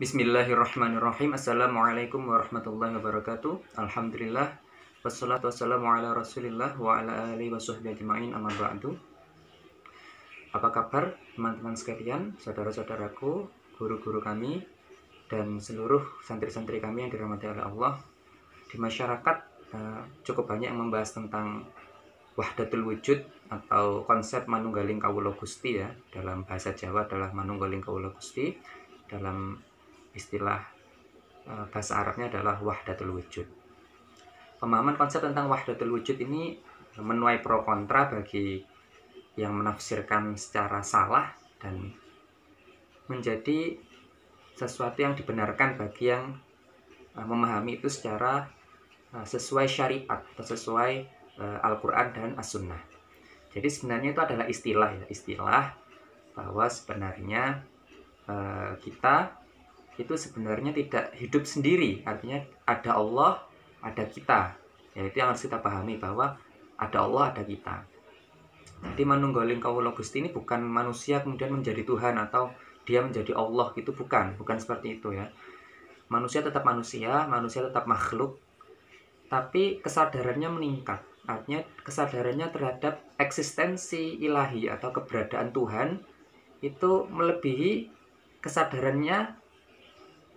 Bismillahirrahmanirrahim. Assalamualaikum warahmatullahi wabarakatuh. Alhamdulillah. Wassalatu wassalamu ala rasulillah wa ala alihi wa sahbihi ajma'in, amma ba'du. Apa kabar teman-teman sekalian, saudara-saudaraku, guru-guru kami, dan seluruh santri-santri kami yang dirahmati oleh Allah. Di masyarakat cukup banyak yang membahas tentang wahdatul wujud atau konsep manunggaling kawula Gusti, ya. Dalam bahasa Jawa adalah manunggaling kawula Gusti. Dalam istilah bahasa Arabnya adalah wahdatul wujud. Pemahaman konsep tentang wahdatul wujud ini menuai pro kontra bagi yang menafsirkan secara salah dan menjadi sesuatu yang dibenarkan bagi yang memahami itu secara sesuai syariat atau sesuai Al-Quran dan As-Sunnah. Jadi sebenarnya itu adalah istilah bahwa sebenarnya kita itu sebenarnya tidak hidup sendiri, artinya ada Allah, ada kita. Ya, itu yang harus kita pahami, bahwa ada Allah, ada kita. Jadi manunggaling kawula Gusti ini bukan manusia kemudian menjadi Tuhan atau dia menjadi Allah, itu bukan seperti itu, ya. Manusia tetap makhluk, tapi kesadarannya meningkat. Artinya kesadarannya terhadap eksistensi ilahi atau keberadaan Tuhan itu melebihi kesadarannya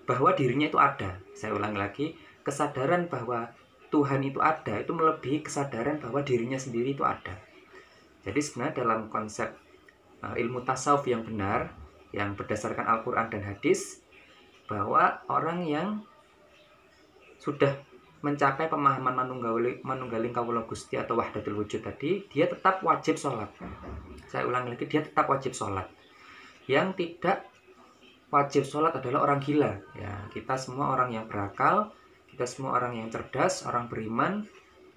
bahwa dirinya itu ada. Saya ulangi lagi, kesadaran bahwa Tuhan itu ada itu melebihi kesadaran bahwa dirinya sendiri itu ada. Jadi sebenarnya dalam konsep ilmu tasawuf yang benar, yang berdasarkan Al-Quran dan hadis, bahwa orang yang sudah mencapai pemahaman manunggaling kawula Gusti atau wahdatul wujud tadi, dia tetap wajib sholat. Saya ulangi lagi, dia tetap wajib sholat. Yang tidak wajib sholat adalah orang gila, ya. Kita semua orang yang berakal, kita semua orang yang cerdas, orang beriman,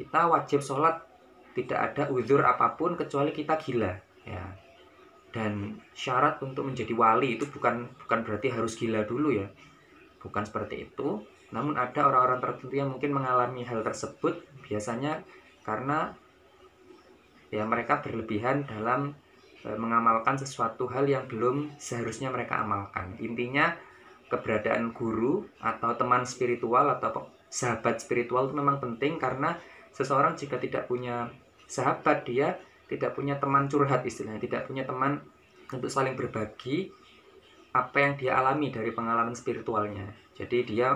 kita wajib sholat, tidak ada uzur apapun kecuali kita gila, ya. Dan syarat untuk menjadi wali itu bukan berarti harus gila dulu, ya, bukan seperti itu. Namun ada orang-orang tertentu yang mungkin mengalami hal tersebut, biasanya karena ya mereka berlebihan dalam mengamalkan sesuatu hal yang belum seharusnya mereka amalkan. Intinya keberadaan guru atau teman spiritual atau sahabat spiritual itu memang penting, karena seseorang jika tidak punya sahabat, dia tidak punya teman curhat istilahnya, tidak punya teman untuk saling berbagi apa yang dia alami dari pengalaman spiritualnya. Jadi dia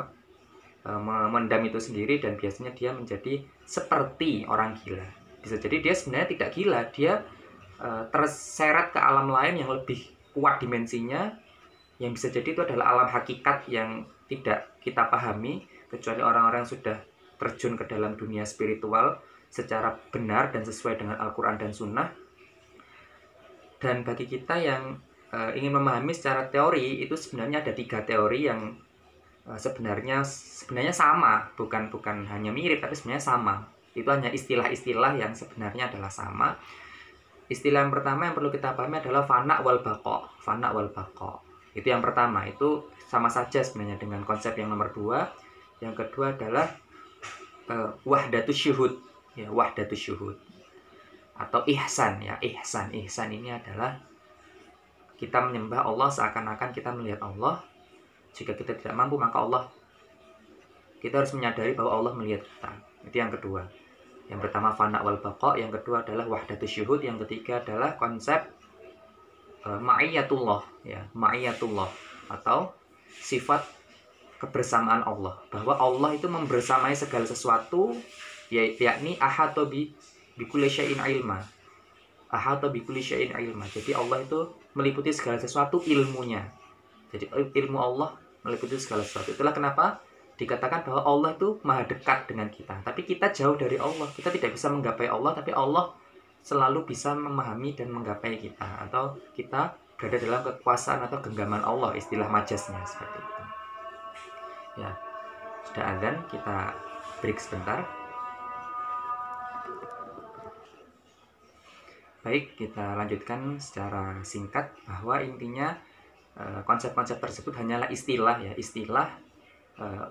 memendam itu sendiri dan biasanya dia menjadi seperti orang gila. Bisa jadi dia sebenarnya tidak gila, dia terseret ke alam lain yang lebih kuat dimensinya, yang bisa jadi itu adalah alam hakikat yang tidak kita pahami, kecuali orang-orang yang sudah terjun ke dalam dunia spiritual secara benar dan sesuai dengan Al-Quran dan Sunnah. Dan bagi kita yang ingin memahami secara teori, itu sebenarnya ada 3 teori yang sebenarnya sama, bukan hanya mirip, tapi sebenarnya sama. Itu hanya istilah-istilah yang sebenarnya adalah sama. Istilah yang pertama yang perlu kita pahami adalah fana wal baqa. Fana wal baqa. Itu yang pertama, itu sama saja sebenarnya dengan konsep yang nomor 2. Yang kedua adalah wahdatus syuhud, ya, wahdatus syuhud. Atau ihsan, ya, ihsan. Ihsan ini adalah kita menyembah Allah seakan-akan kita melihat Allah. Jika kita tidak mampu, maka kita harus menyadari bahwa Allah melihat kita. Itu yang kedua. Yang pertama fana wal baqa, yang kedua adalah wahdatus syuhud, yang ketiga adalah konsep ma'iyatullah, ya, ma'iyatullah atau sifat kebersamaan Allah, bahwa Allah itu membersamai segala sesuatu, yakni ahata bi kulli syai'in ilma. Ahata bi kulli syai'in ilma. Jadi Allah itu meliputi segala sesuatu ilmunya. Jadi ilmu Allah meliputi segala sesuatu. Itulah kenapa dikatakan bahwa Allah itu maha dekat dengan kita, tapi kita jauh dari Allah. Kita tidak bisa menggapai Allah, tapi Allah selalu bisa memahami dan menggapai kita, atau kita berada dalam kekuasaan atau genggaman Allah, istilah majasnya seperti itu. Ya, sudah azan, kita break sebentar. Baik, kita lanjutkan secara singkat bahwa intinya konsep-konsep tersebut hanyalah istilah, ya, istilah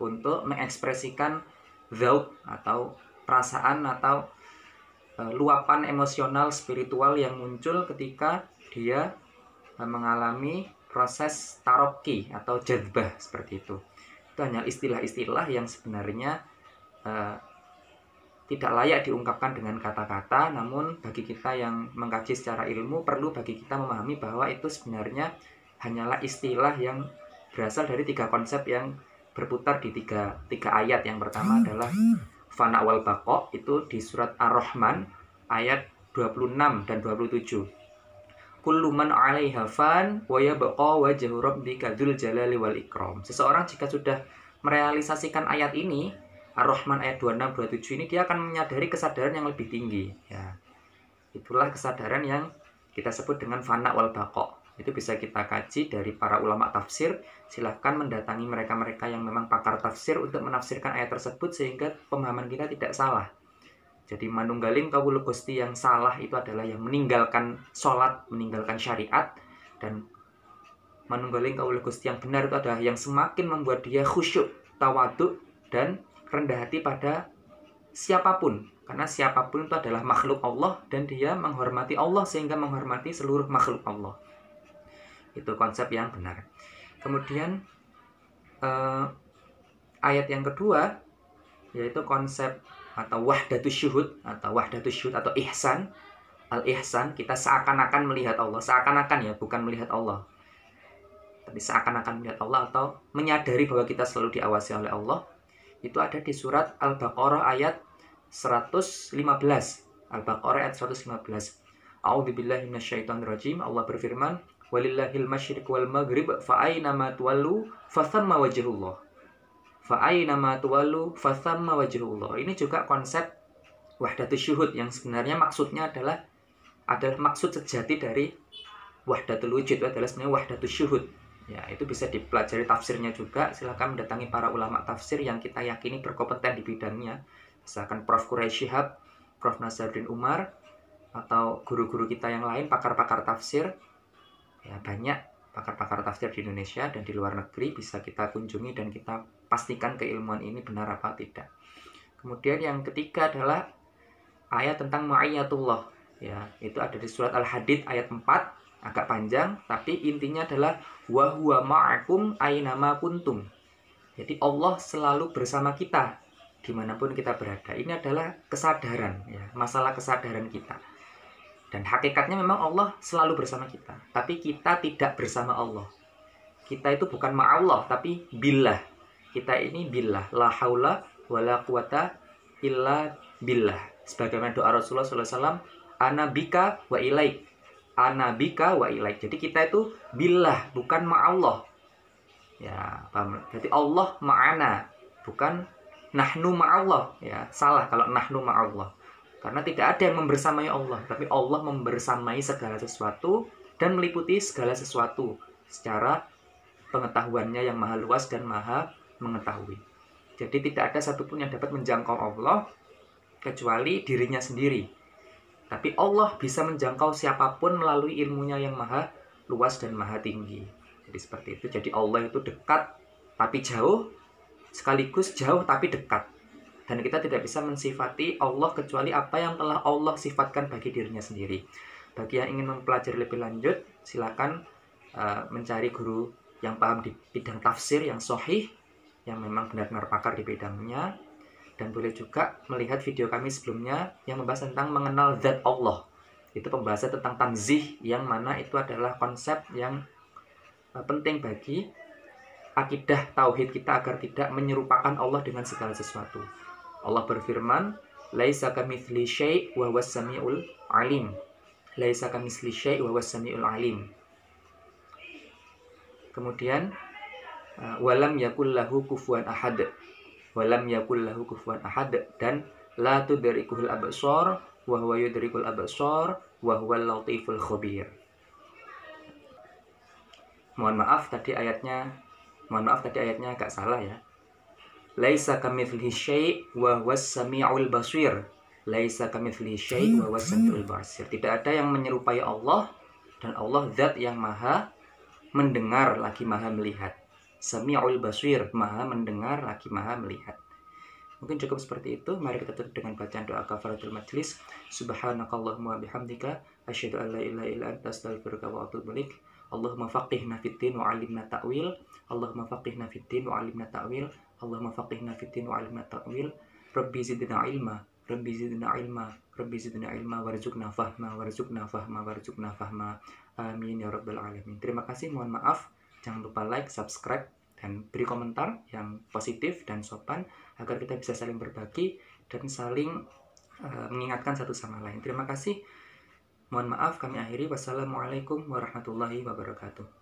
untuk mengekspresikan dzauq atau perasaan atau luapan emosional spiritual yang muncul ketika dia mengalami proses taroki atau jadzbah seperti itu. Itu hanya istilah-istilah yang sebenarnya tidak layak diungkapkan dengan kata-kata, namun bagi kita yang mengkaji secara ilmu perlu bagi kita memahami bahwa itu sebenarnya hanyalah istilah yang berasal dari 3 konsep yang berputar di tiga ayat. Yang pertama adalah fana wal baqa, itu di surat Ar-Rahman ayat 26 dan 27. Kullu man 'alaiha fan wa yabqa wajhu rabbika dzul jalali wal ikram. Seseorang jika sudah merealisasikan ayat ini, Ar-Rahman ayat 26 27 ini, dia akan menyadari kesadaran yang lebih tinggi ya. Itulah kesadaran yang kita sebut dengan fana wal baqa. Itu bisa kita kaji dari para ulama tafsir. Silahkan mendatangi mereka-mereka yang memang pakar tafsir untuk menafsirkan ayat tersebut sehingga pemahaman kita tidak salah. Jadi manunggaling kawula Gusti yang salah itu adalah yang meninggalkan sholat, meninggalkan syariat. Dan manunggaling kawula Gusti yang benar itu adalah yang semakin membuat dia khusyuk, tawadhu, dan rendah hati pada siapapun. Karena siapapun itu adalah makhluk Allah dan dia menghormati Allah sehingga menghormati seluruh makhluk Allah. Itu konsep yang benar. Kemudian ayat yang kedua yaitu konsep atau wahdatus syuhud atau ihsan. Al-ihsan, kita seakan-akan melihat Allah, seakan-akan ya, bukan melihat Allah, tapi seakan-akan melihat Allah atau menyadari bahwa kita selalu diawasi oleh Allah. Itu ada di surat Al-Baqarah ayat 115. Al-Baqarah ayat 115. A'udzubillahi minasyaitonirrajim. Allah berfirman, walillahil masyriq wal maghrib fa aina ma tuwallu fa thamma wajhullah. Fa aina ma tuwallu fa thamma wajhullah. Ini juga konsep wahdatus syuhud yang sebenarnya maksudnya adalah maksud sejati dari wahdatul wujud, adalah sebenarnya wahdatus syuhud. Ya, itu bisa dipelajari tafsirnya juga. Silakan mendatangi para ulama tafsir yang kita yakini berkompeten di bidangnya. Misalkan Prof. Quraish Shihab, Prof. Nazaruddin Umar, atau guru-guru kita yang lain, pakar-pakar tafsir. Ya, banyak pakar-pakar tafsir di Indonesia dan di luar negeri, bisa kita kunjungi dan kita pastikan keilmuan ini benar apa tidak. Kemudian yang ketiga adalah ayat tentang ma'iyatullah. Ya, itu ada di surat Al-Hadid ayat 4, agak panjang, tapi intinya adalah wa huwa ma'akum ainama kuntum. Jadi Allah selalu bersama kita dimanapun kita berada. Ini adalah kesadaran ya, masalah kesadaran kita. Dan hakikatnya memang Allah selalu bersama kita, tapi kita tidak bersama Allah. Kita itu bukan ma'allah, tapi billah. Kita ini billah, la haula wala quwata illa billah. Sebagaimana doa Rasulullah SAW, ana bika wa ilaik, ana bika wa ilaik. Jadi kita itu billah, bukan ma'allah. Ya, paham? Jadi Allah ma'ana, bukan nahnu ma'allah. Ya, salah kalau nahnu ma'allah. Karena tidak ada yang membersamai Allah, tapi Allah membersamai segala sesuatu dan meliputi segala sesuatu secara pengetahuannya yang maha luas dan maha mengetahui. Jadi tidak ada satupun yang dapat menjangkau Allah kecuali dirinya sendiri. Tapi Allah bisa menjangkau siapapun melalui ilmunya yang maha luas dan maha tinggi. Jadi seperti itu. Jadi Allah itu dekat tapi jauh, sekaligus jauh tapi dekat. Dan kita tidak bisa mensifati Allah kecuali apa yang telah Allah sifatkan bagi dirinya sendiri. Bagi yang ingin mempelajari lebih lanjut, silakan mencari guru yang paham di bidang tafsir yang sahih, yang memang benar-benar pakar di bidangnya. Dan boleh juga melihat video kami sebelumnya yang membahas tentang mengenal zat Allah. Itu pembahasan tentang tanzih, yang mana itu adalah konsep yang penting bagi akidah tauhid kita agar tidak menyerupakan Allah dengan segala sesuatu. Allah berfirman, laisa kamitsli syai' wa huwas samiul alim. Laisa kamitsli syai' wa huwas samiul alim. Kemudian walam yakul lahu kufuwan ahad. Walam yakul lahu kufuwan ahad, dan la tudrikuhul absar wa huwa yudrikul absar wa huwal latiful khabir. Mohon maaf tadi ayatnya agak salah ya. Laisa kamitslihi syai' wa huwas samiul basir. Laisa kamitslihi syai' wa huwas samiul basir. Tidak ada yang menyerupai Allah, dan Allah zat yang maha mendengar lagi maha melihat. Sami'ul basir, maha mendengar lagi maha melihat. Mungkin cukup seperti itu. Mari kita tutup dengan bacaan doa kafaratul majlis. Subhanakallahumma bihamdika asyhadu an la ilaha illa anta astaghfiruka wa atubu ilaik. Allahumma faqihna fiddin wa 'allimna ta'wil. Allahumma faqihna fiddin wa 'allimna ta'wil. Allahumma faqihna fiddin wa 'allimna ta'wil. Rabbi zidna ilma, Rabbi zidna ilma, Rabbi zidna ilma, warzuqna fahma, warzuqna fahma, warzuqna fahma. Amin ya rabbal alamin. Terima kasih, mohon maaf. Jangan lupa like, subscribe, dan beri komentar yang positif dan sopan agar kita bisa saling berbagi dan saling mengingatkan satu sama lain. Terima kasih. Mohon maaf, kami akhiri. Wassalamualaikum warahmatullahi wabarakatuh.